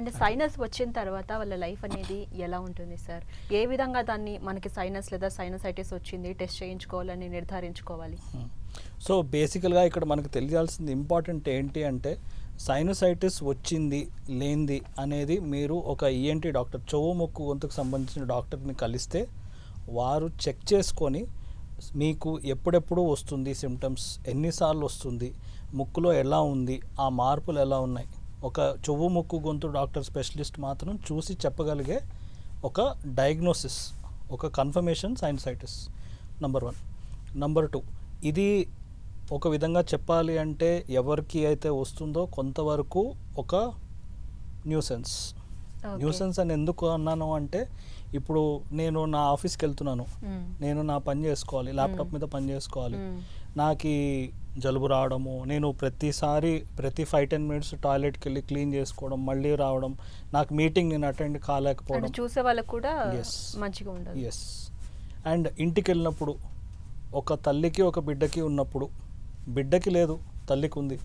అంటే సైనస్ వచ్చిన తర్వాత వాళ్ళ లైఫ్ అనేది ఎలా ఉంటుంది సార్? ఏ విధంగా దాన్ని మనకి సైనస్ లేదా సైనసైటిస్ వచ్చింది టెస్ట్ చేయించుకోవాలని నిర్ధారించుకోవాలి? సో బేసికల్గా ఇక్కడ మనకు తెలియాల్సింది ఇంపార్టెంట్ ఏంటి అంటే సైనసైటిస్ వచ్చింది లేనిది అనేది మీరు ఒక ఈఎన్టీ డాక్టర్, చెవు ముక్కు గొంతుకు సంబంధించిన డాక్టర్ని కలిస్తే వారు చెక్ చేసుకొని మీకు ఎప్పుడెప్పుడు వస్తుంది సిమ్టమ్స్, ఎన్నిసార్లు వస్తుంది, ముక్కులో ఎలా ఉంది, ఆ మార్పులు ఎలా ఉన్నాయి, ఒక చెవు ముక్కు గొంతు డాక్టర్ స్పెషలిస్ట్ మాత్రం చూసి చెప్పగలిగే ఒక డయాగ్నోసిస్, ఒక కన్ఫర్మేషన్ సైనసైటిస్ నంబర్ 1. నంబర్ 2, ఇది ఒక విధంగా చెప్పాలి అంటే ఎవరికి అయితే వస్తుందో కొంతవరకు ఒక న్యూసెన్స్. న్యూసెన్స్ అని ఎందుకు అన్నాను అంటే ఇప్పుడు నేను నా ఆఫీస్కి వెళ్తున్నాను, నేను నా పని చేసుకోవాలి, ల్యాప్టాప్ మీద పని చేసుకోవాలి, నాకు జలుబు రావడము, నేను ప్రతి 5-10 మినిట్స్ టాయిలెట్కి వెళ్ళి క్లీన్ చేసుకోవడం, మళ్ళీ రావడం, నాకు మీటింగ్ నేను అటెండ్ కాలేకపోవడం, చూసే వాళ్ళకు కూడా మంచిగా ఉండదు. ఎస్. అండ్ ఇంటికి వెళ్ళినప్పుడు ఒక తల్లికి ఒక బిడ్డకి ఉన్నప్పుడు, బిడ్డకి లేదు తల్లికి ఉంది,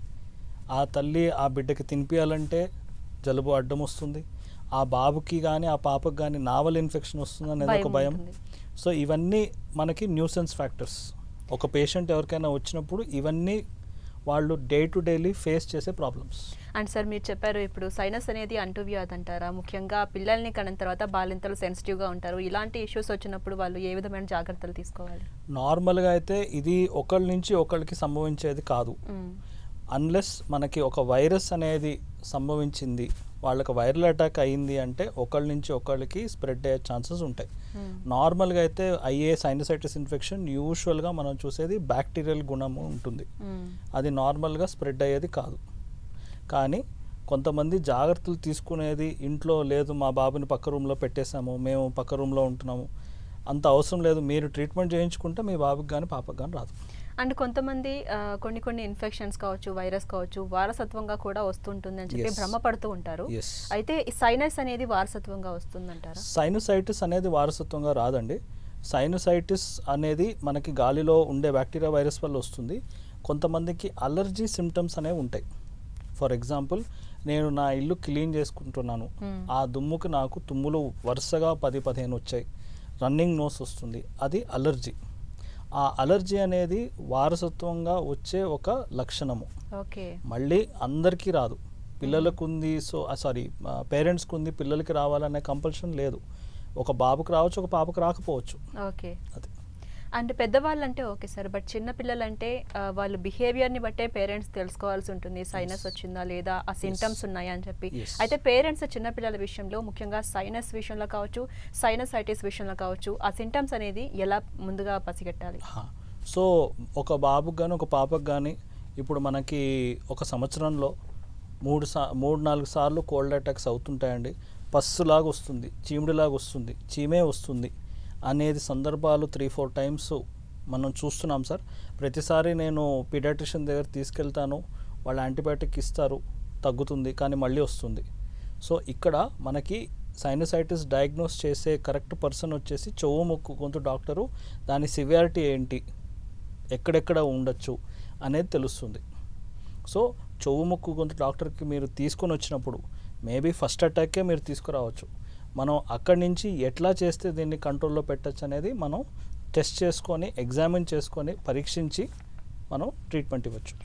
ఆ తల్లి ఆ బిడ్డకి తినిపించాలంటే జలుబు అడ్డం వస్తుంది, ఆ బాబుకి కానీ ఆ పాపకి కానీ నావల్ ఇన్ఫెక్షన్ వస్తుంది అనేది ఒక భయం. సో ఇవన్నీ మనకి న్యూసెన్స్ ఫ్యాక్టర్స్. ఒక పేషెంట్ ఎవరికైనా వచ్చినప్పుడు ఇవన్నీ వాళ్ళు డే టు డైలీ ఫేస్ చేసే ప్రాబ్లమ్స్. అండ్ సార్ మీరు చెప్పారు ఇప్పుడు సైనస్ అనేది అంటువ్యాధి అంటారా, ముఖ్యంగా పిల్లల్ని కన్న తర్వాత బాలింతలు సెన్సిటివ్గా ఉంటారు, ఇలాంటి ఇష్యూస్ వచ్చినప్పుడు వాళ్ళు ఏ విధమైన జాగ్రత్తలు తీసుకోవాలి? నార్మల్గా అయితే ఇది ఒకళ్ళ నుంచి ఒకళ్ళకి సంభవించేది కాదు. అన్లెస్ మనకి ఒక వైరస్ అనేది సంభవించింది, వాళ్ళకి వైరల్ అటాక్ అయింది అంటే ఒకళ్ళ నుంచి ఒకళ్ళకి స్ప్రెడ్ అయ్యే ఛాన్సెస్ ఉంటాయి. నార్మల్గా అయితే అయ్యే సైనసైటిస్ ఇన్ఫెక్షన్ యూజువల్గా మనం చూసేది బ్యాక్టీరియల్ గుణము ఉంటుంది, అది నార్మల్గా స్ప్రెడ్ అయ్యేది కాదు. కానీ కొంతమంది జాగ్రత్తలు తీసుకునేది ఇంట్లో లేదు, మా బాబుని పక్క రూమ్లో పెట్టేశాము, మేము పక్క రూమ్లో ఉంటున్నాము, అంత అవసరం లేదు, మీరు ట్రీట్మెంట్ చేయించుకుంటే మీ బాబుకి కానీ పాపకి కానీ రాదు. అండ్ కొంతమంది కొన్ని ఇన్ఫెక్షన్స్ కావచ్చు, వైరస్ కావచ్చు, వారసత్వంగా కూడా వస్తుంటుంది అని చెప్పి భ్రమపడుతూ ఉంటారు. అయితే ఈ సైనస్ అనేది వారసత్వంగా వస్తుందంటారా? సైనసైటిస్ అనేది వారసత్వంగా రాదండి. సైనసైటిస్ అనేది మనకి గాలిలో ఉండే బ్యాక్టీరియా వైరస్ వల్ల వస్తుంది. కొంతమందికి అలర్జీ సిమ్టమ్స్ అనేవి ఉంటాయి. ఫర్ ఎగ్జాంపుల్, నేను నా ఇల్లు క్లీన్ చేసుకుంటున్నాను, ఆ దుమ్ముకి నాకు తుమ్ములు వరుసగా 10-15 వచ్చాయి, రన్నింగ్ నోస్ వస్తుంది, అది అలర్జీ. ఆ అలర్జీ అనేది వారసత్వంగా వచ్చే ఒక లక్షణము. మళ్ళీ అందరికీ రాదు, పిల్లలకు ఉంది, పేరెంట్స్కి ఉంది, పిల్లలకి రావాలనే కంపల్షన్ లేదు. ఒక బాబుకి రావచ్చు, ఒక పాపకు రాకపోవచ్చు. అది అండ్ పెద్దవాళ్ళు అంటే ఓకే సార్, బట్ చిన్న పిల్లలంటే వాళ్ళు బిహేవియర్ని బట్టే పేరెంట్స్ తెలుసుకోవాల్సి ఉంటుంది సైనస్ వచ్చిందా లేదా, ఆ సింటమ్స్ ఉన్నాయా అని చెప్పి. అయితే పేరెంట్స్ చిన్నపిల్లల విషయంలో ముఖ్యంగా సైనస్ విషయంలో కావచ్చు, సైనసైటిస్ విషయంలో కావచ్చు, ఆ సింటమ్స్ అనేది ఎలా ముందుగా పసిగట్టాలి? సో ఒక బాబుకి కానీ ఒక పాపకు కానీ ఇప్పుడు మనకి ఒక సంవత్సరంలో 3-4 సార్లు కోల్డ్ అటాక్స్ అవుతుంటాయండి. పస్సులాగా వస్తుంది, చీమిడిలాగా వస్తుంది, చీమే వస్తుంది అనేది సందర్భాలు 3-4 టైమ్స్ మనం చూస్తున్నాం సార్. ప్రతిసారి నేను పీడియాట్రిషియన్ దగ్గర తీసుకెళ్తాను, వాళ్ళు యాంటీబయాటిక్ ఇస్తారు, తగ్గుతుంది, కానీ మళ్ళీ వస్తుంది. సో ఇక్కడ మనకి సైనసైటిస్ డయాగ్నోస్ చేసే కరెక్ట్ పర్సన్ వచ్చేసి చెవు ముక్కు గొంతు డాక్టరు. దాని సివియారిటీ ఏంటి, ఎక్కడెక్కడ ఉండొచ్చు అనేది తెలుస్తుంది. సో చెవు ముక్కు గొంతు డాక్టర్కి మీరు తీసుకొని వచ్చినప్పుడు మేబీ ఫస్ట్ అటాకే మీరు తీసుకురావచ్చు. మనం అక్కడి నుంచి ఎట్లా చేస్తే దీన్ని కంట్రోల్లో పెట్టచ్చు అనేది మనం టెస్ట్ చేసుకొని, ఎగ్జామిన్ చేసుకొని, పరీక్షించి మనం ట్రీట్మెంట్ ఇవ్వచ్చు.